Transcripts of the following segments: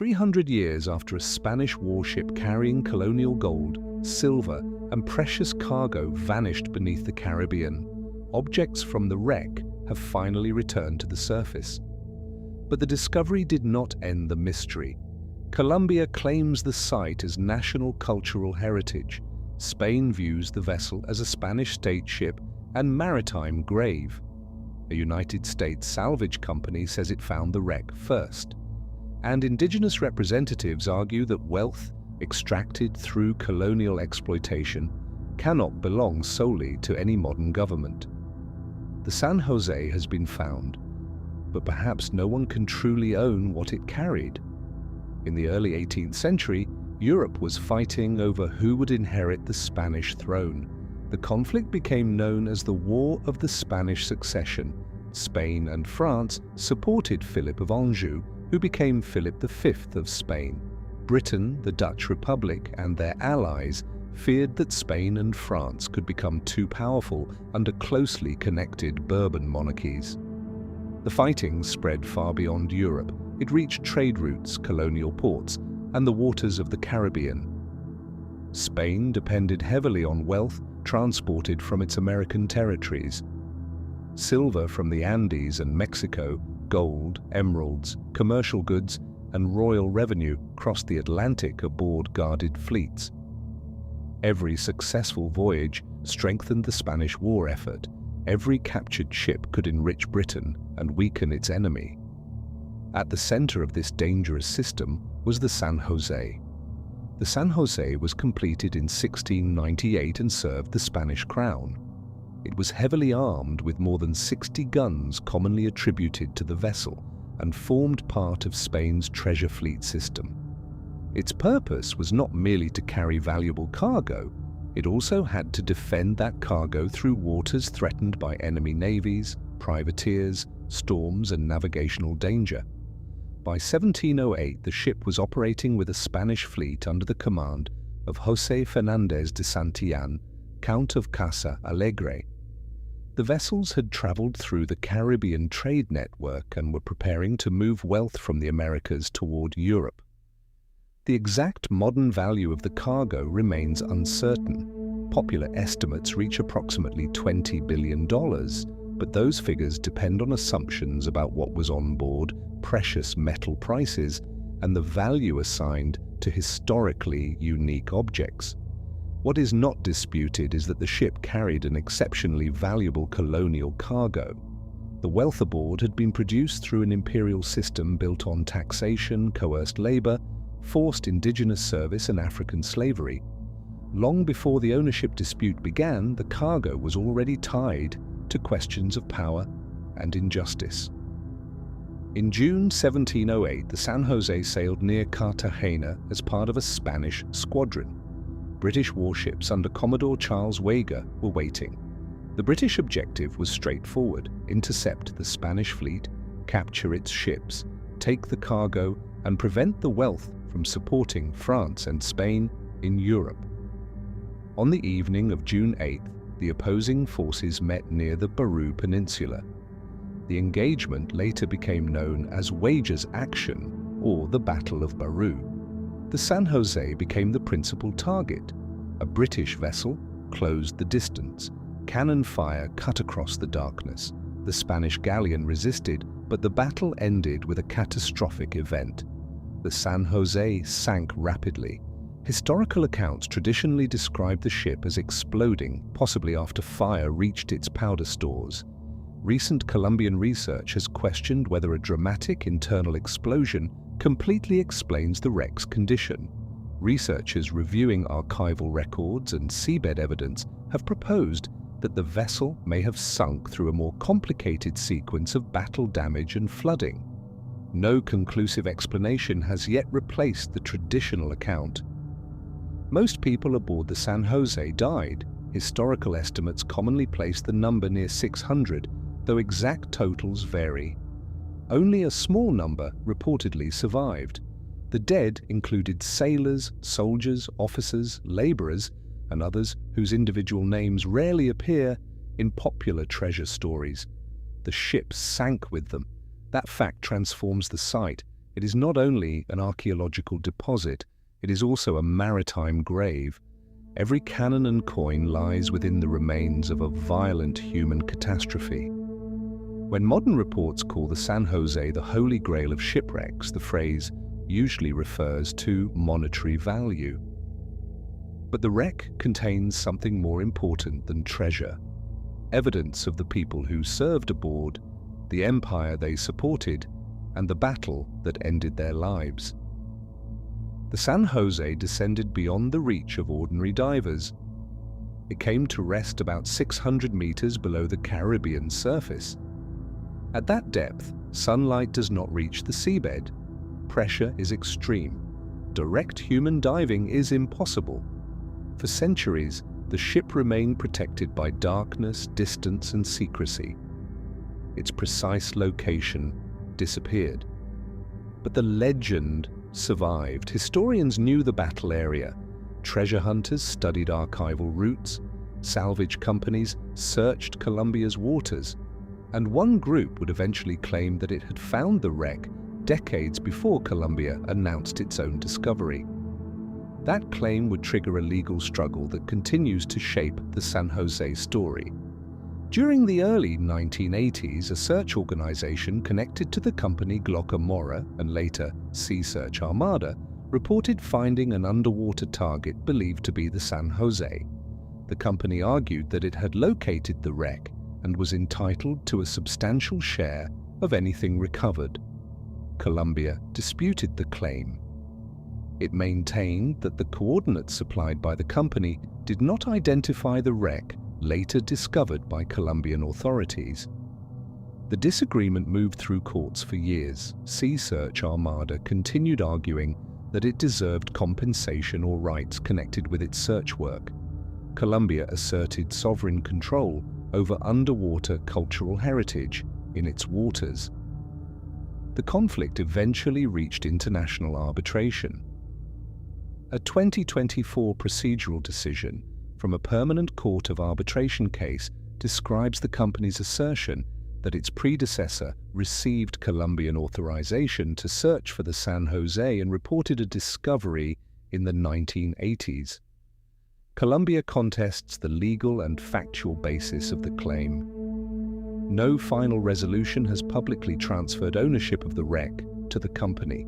300 years after a Spanish warship carrying colonial gold, silver, and precious cargo vanished beneath the Caribbean, objects from the wreck have finally returned to the surface. But the discovery did not end the mystery. Colombia claims the site as national cultural heritage. Spain views the vessel as a Spanish state ship and maritime grave. A United States salvage company says it found the wreck first. And indigenous representatives argue that wealth extracted through colonial exploitation cannot belong solely to any modern government. The San Jose has been found, but perhaps no one can truly own what it carried. In the early 18th century, Europe was fighting over who would inherit the Spanish throne. The conflict became known as the War of the Spanish Succession. Spain and France supported Philip of Anjou, who became Philip V of Spain. Britain, the Dutch Republic, and their allies feared that Spain and France could become too powerful under closely connected Bourbon monarchies. The fighting spread far beyond Europe. It reached trade routes, colonial ports, and the waters of the Caribbean. Spain depended heavily on wealth transported from its American territories. Silver from the Andes and Mexico, gold, emeralds, commercial goods, and royal revenue crossed the Atlantic aboard guarded fleets. Every successful voyage strengthened the Spanish war effort. Every captured ship could enrich Britain and weaken its enemy. At the center of this dangerous system was the San Jose. The San Jose was completed in 1698 and served the Spanish crown. It was heavily armed with more than 60 guns commonly attributed to the vessel and formed part of Spain's treasure fleet system. Its purpose was not merely to carry valuable cargo, it also had to defend that cargo through waters threatened by enemy navies, privateers, storms, and navigational danger. By 1708, the ship was operating with a Spanish fleet under the command of José Fernández de Santillan, Count of Casa Alegre. The vessels had traveled through the Caribbean trade network and were preparing to move wealth from the Americas toward Europe. The exact modern value of the cargo remains uncertain. Popular estimates reach approximately $20 billion, but those figures depend on assumptions about what was on board, precious metal prices, and the value assigned to historically unique objects. What is not disputed is that the ship carried an exceptionally valuable colonial cargo. The wealth aboard had been produced through an imperial system built on taxation, coerced labor, forced indigenous service, and African slavery. Long before the ownership dispute began, the cargo was already tied to questions of power and injustice. In June 1708, the San Jose sailed near Cartagena as part of a Spanish squadron. British warships under Commodore Charles Wager were waiting. The British objective was straightforward: intercept the Spanish fleet, capture its ships, take the cargo, and prevent the wealth from supporting France and Spain in Europe. On the evening of June 8th, the opposing forces met near the Barú Peninsula. The engagement later became known as Wager's Action, or the Battle of Barú. The San Jose became the principal target. A British vessel closed the distance. Cannon fire cut across the darkness. The Spanish galleon resisted, but the battle ended with a catastrophic event. The San Jose sank rapidly. Historical accounts traditionally describe the ship as exploding, possibly after fire reached its powder stores. Recent Colombian research has questioned whether a dramatic internal explosion completely explains the wreck's condition. Researchers reviewing archival records and seabed evidence have proposed that the vessel may have sunk through a more complicated sequence of battle damage and flooding. No conclusive explanation has yet replaced the traditional account. Most people aboard the San Jose died. Historical estimates commonly place the number near 600, though exact totals vary. Only a small number reportedly survived. The dead included sailors, soldiers, officers, laborers, and others whose individual names rarely appear in popular treasure stories. The ship sank with them. That fact transforms the site. It is not only an archaeological deposit, it is also a maritime grave. Every cannon and coin lies within the remains of a violent human catastrophe. When modern reports call the San Jose the Holy Grail of shipwrecks, the phrase usually refers to monetary value. But the wreck contains something more important than treasure: evidence of the people who served aboard, the empire they supported, and the battle that ended their lives. The San Jose descended beyond the reach of ordinary divers. It came to rest about 600 meters below the Caribbean surface. At that depth, sunlight does not reach the seabed. Pressure is extreme. Direct human diving is impossible. For centuries, the ship remained protected by darkness, distance, and secrecy. Its precise location disappeared. But the legend survived. Historians knew the battle area. Treasure hunters studied archival routes. Salvage companies searched Colombia's waters. And one group would eventually claim that it had found the wreck decades before Colombia announced its own discovery. That claim would trigger a legal struggle that continues to shape the San Jose story. During the early 1980s, a search organization connected to the company Glockamora and later Sea Search Armada reported finding an underwater target believed to be the San Jose. The company argued that it had located the wreck and was entitled to a substantial share of anything recovered. Colombia disputed the claim. It maintained that the coordinates supplied by the company did not identify the wreck later discovered by Colombian authorities. The disagreement moved through courts for years. Sea Search Armada continued arguing that it deserved compensation or rights connected with its search work. Colombia asserted sovereign control over underwater cultural heritage in its waters. The conflict eventually reached international arbitration. A 2024 procedural decision from a permanent court of arbitration case describes the company's assertion that its predecessor received Colombian authorization to search for the San Jose and reported a discovery in the 1980s. Colombia contests the legal and factual basis of the claim. No final resolution has publicly transferred ownership of the wreck to the company.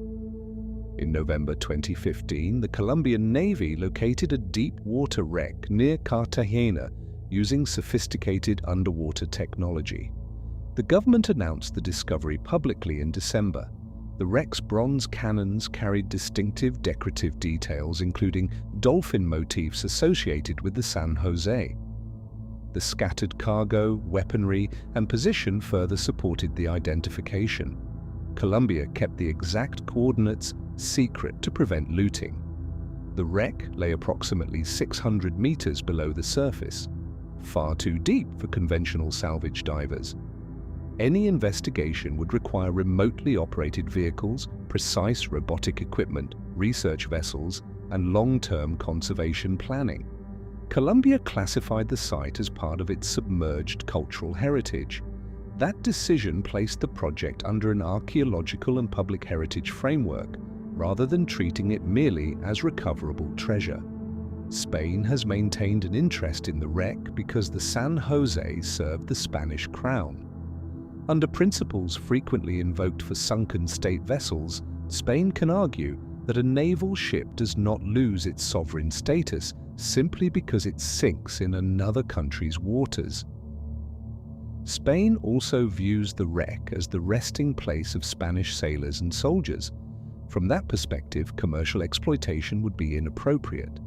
In November 2015, the Colombian Navy located a deep-water wreck near Cartagena using sophisticated underwater technology. The government announced the discovery publicly in December. The wreck's bronze cannons carried distinctive decorative details, including dolphin motifs associated with the San Jose. The scattered cargo, weaponry, and position further supported the identification. Colombia kept the exact coordinates secret to prevent looting. The wreck lay approximately 600 meters below the surface, far too deep for conventional salvage divers. Any investigation would require remotely operated vehicles, precise robotic equipment, research vessels, and long-term conservation planning. Colombia classified the site as part of its submerged cultural heritage. That decision placed the project under an archaeological and public heritage framework, rather than treating it merely as recoverable treasure. Spain has maintained an interest in the wreck because the San Jose served the Spanish crown. Under principles frequently invoked for sunken state vessels, Spain can argue that a naval ship does not lose its sovereign status simply because it sinks in another country's waters. Spain also views the wreck as the resting place of Spanish sailors and soldiers. From that perspective, commercial exploitation would be inappropriate.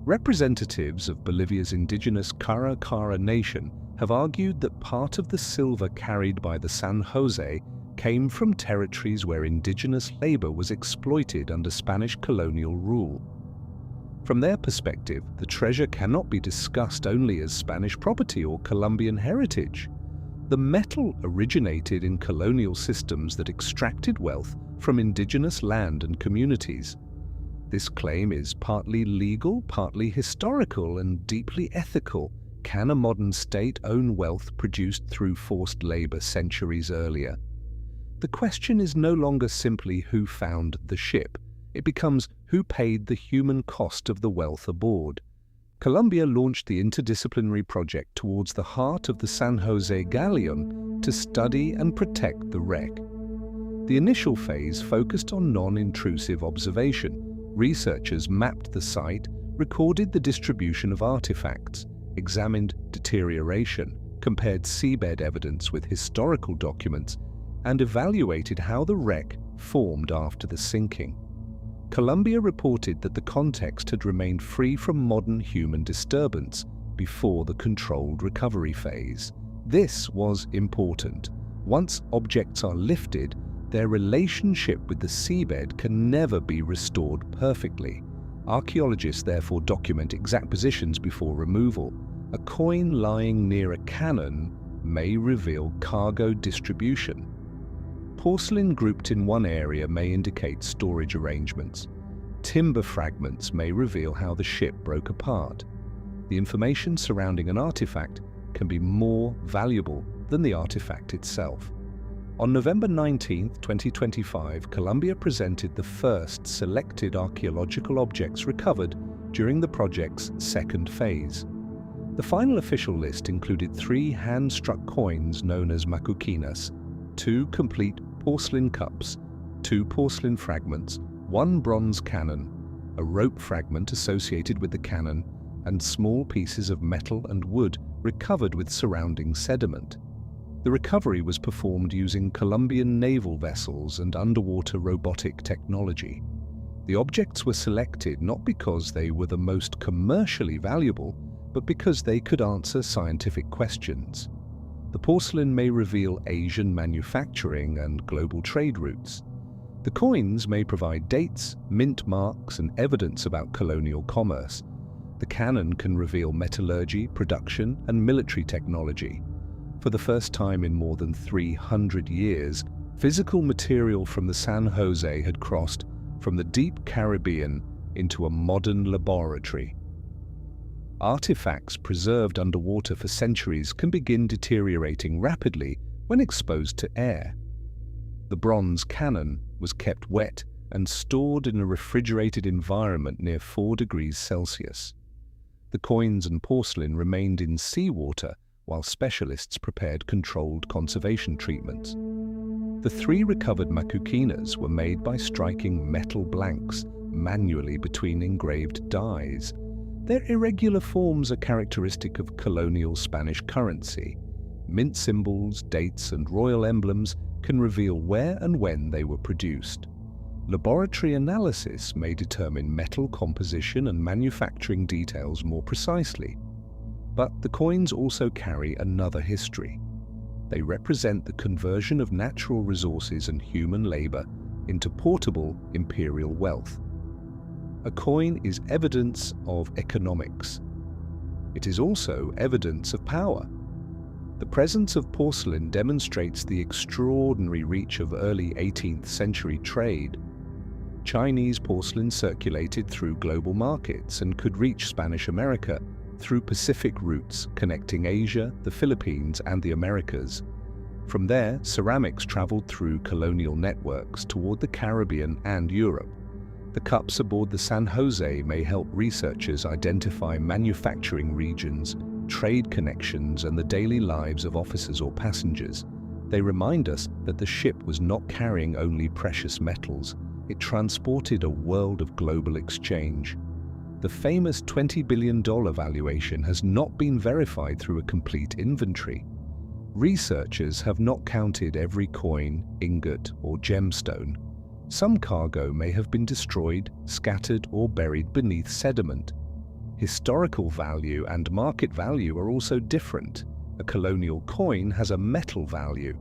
Representatives of Bolivia's indigenous Cara nation have argued that part of the silver carried by the San Jose came from territories where indigenous labor was exploited under Spanish colonial rule. From their perspective, the treasure cannot be discussed only as Spanish property or Colombian heritage. The metal originated in colonial systems that extracted wealth from indigenous land and communities. This claim is partly legal, partly historical, and deeply ethical. Can a modern state own wealth produced through forced labor centuries earlier? The question is no longer simply who found the ship. It becomes who paid the human cost of the wealth aboard. Colombia launched the interdisciplinary project towards the heart of the San Jose galleon to study and protect the wreck. The initial phase focused on non-intrusive observation. Researchers mapped the site, recorded the distribution of artifacts, examined deterioration, compared seabed evidence with historical documents, and evaluated how the wreck formed after the sinking. Colombia reported that the context had remained free from modern human disturbance before the controlled recovery phase. This was important. Once objects are lifted, their relationship with the seabed can never be restored perfectly. Archaeologists therefore document exact positions before removal. A coin lying near a cannon may reveal cargo distribution. Porcelain grouped in one area may indicate storage arrangements. Timber fragments may reveal how the ship broke apart. The information surrounding an artifact can be more valuable than the artifact itself. On November 19, 2025, Colombia presented the first selected archaeological objects recovered during the project's second phase. The final official list included 3 hand-struck coins known as macuquinas, 2 complete porcelain cups, 2 porcelain fragments, 1 bronze cannon, a rope fragment associated with the cannon, and small pieces of metal and wood recovered with surrounding sediment. The recovery was performed using Colombian naval vessels and underwater robotic technology. The objects were selected not because they were the most commercially valuable, but because they could answer scientific questions. The porcelain may reveal Asian manufacturing and global trade routes. The coins may provide dates, mint marks, and evidence about colonial commerce. The cannon can reveal metallurgy, production, and military technology. For the first time in more than 300 years, physical material from the San Jose had crossed from the deep Caribbean into a modern laboratory. Artifacts preserved underwater for centuries can begin deteriorating rapidly when exposed to air. The bronze cannon was kept wet and stored in a refrigerated environment near 4 degrees Celsius. The coins and porcelain remained in seawater while specialists prepared controlled conservation treatments. The 3 recovered macuquinas were made by striking metal blanks manually between engraved dies. Their irregular forms are characteristic of colonial Spanish currency. Mint symbols, dates, and royal emblems can reveal where and when they were produced. Laboratory analysis may determine metal composition and manufacturing details more precisely. But the coins also carry another history. They represent the conversion of natural resources and human labor into portable imperial wealth. A coin is evidence of economics. It is also evidence of power. The presence of porcelain demonstrates the extraordinary reach of early 18th century trade. Chinese porcelain circulated through global markets and could reach Spanish America through Pacific routes connecting Asia, the Philippines, and the Americas. From there, ceramics traveled through colonial networks toward the Caribbean and Europe. The cups aboard the San Jose may help researchers identify manufacturing regions, trade connections, and the daily lives of officers or passengers. They remind us that the ship was not carrying only precious metals. It transported a world of global exchange. The famous $20 billion valuation has not been verified through a complete inventory. Researchers have not counted every coin, ingot, or gemstone. Some cargo may have been destroyed, scattered, or buried beneath sediment. Historical value and market value are also different. A colonial coin has a metal value.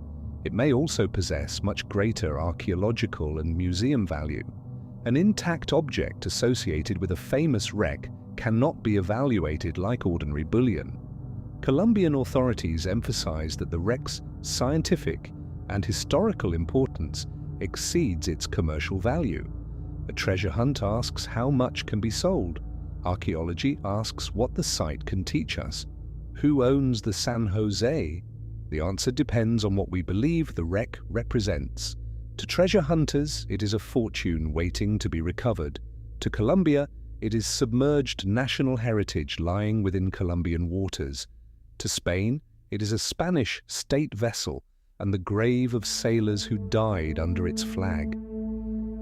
It may also possess much greater archaeological and museum value. An intact object associated with a famous wreck cannot be evaluated like ordinary bullion. Colombian authorities emphasize that the wreck's scientific and historical importance exceeds its commercial value. A treasure hunt asks how much can be sold. Archaeology asks what the site can teach us. Who owns the San Jose? The answer depends on what we believe the wreck represents. To treasure hunters, it is a fortune waiting to be recovered. To Colombia, it is submerged national heritage lying within Colombian waters. To Spain, it is a Spanish state vessel and the grave of sailors who died under its flag.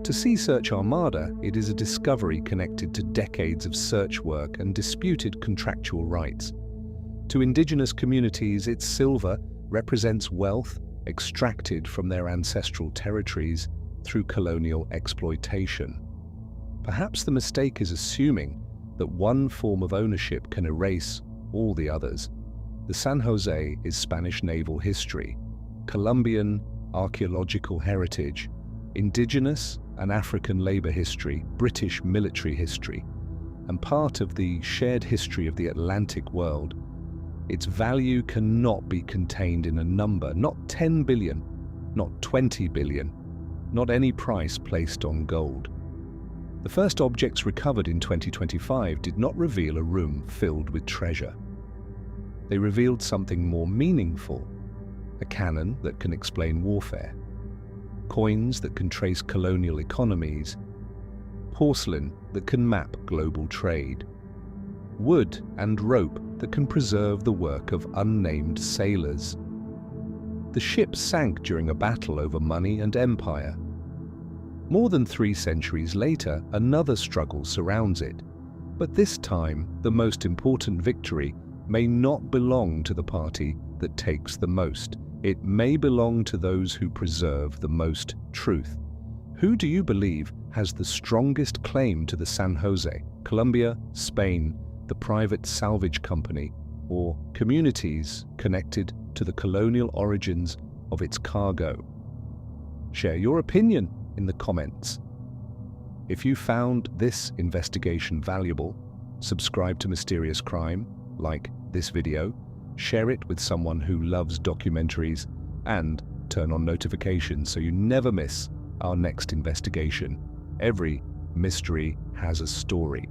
To Sea Search Armada, it is a discovery connected to decades of search work and disputed contractual rights. To indigenous communities, its silver represents wealth extracted from their ancestral territories through colonial exploitation. Perhaps the mistake is assuming that one form of ownership can erase all the others. The San Jose is Spanish naval history, Colombian archaeological heritage, indigenous and African labor history, British military history, and part of the shared history of the Atlantic world. Its value cannot be contained in a number, not 10 billion, not 20 billion, not any price placed on gold. The first objects recovered in 2025 did not reveal a room filled with treasure. They revealed something more meaningful, a cannon that can explain warfare, coins that can trace colonial economies, porcelain that can map global trade, wood and rope that can preserve the work of unnamed sailors. The ship sank during a battle over money and empire. More than 3 centuries later, another struggle surrounds it. But this time, the most important victory may not belong to the party that takes the most. It may belong to those who preserve the most truth. Who do you believe has the strongest claim to the San Jose? Colombia, Spain, the private salvage company, or communities connected to the colonial origins of its cargo? Share your opinion in the comments. If you found this investigation valuable, subscribe to Mysterious Crime, like this video, share it with someone who loves documentaries, and turn on notifications so you never miss our next investigation. Every mystery has a story.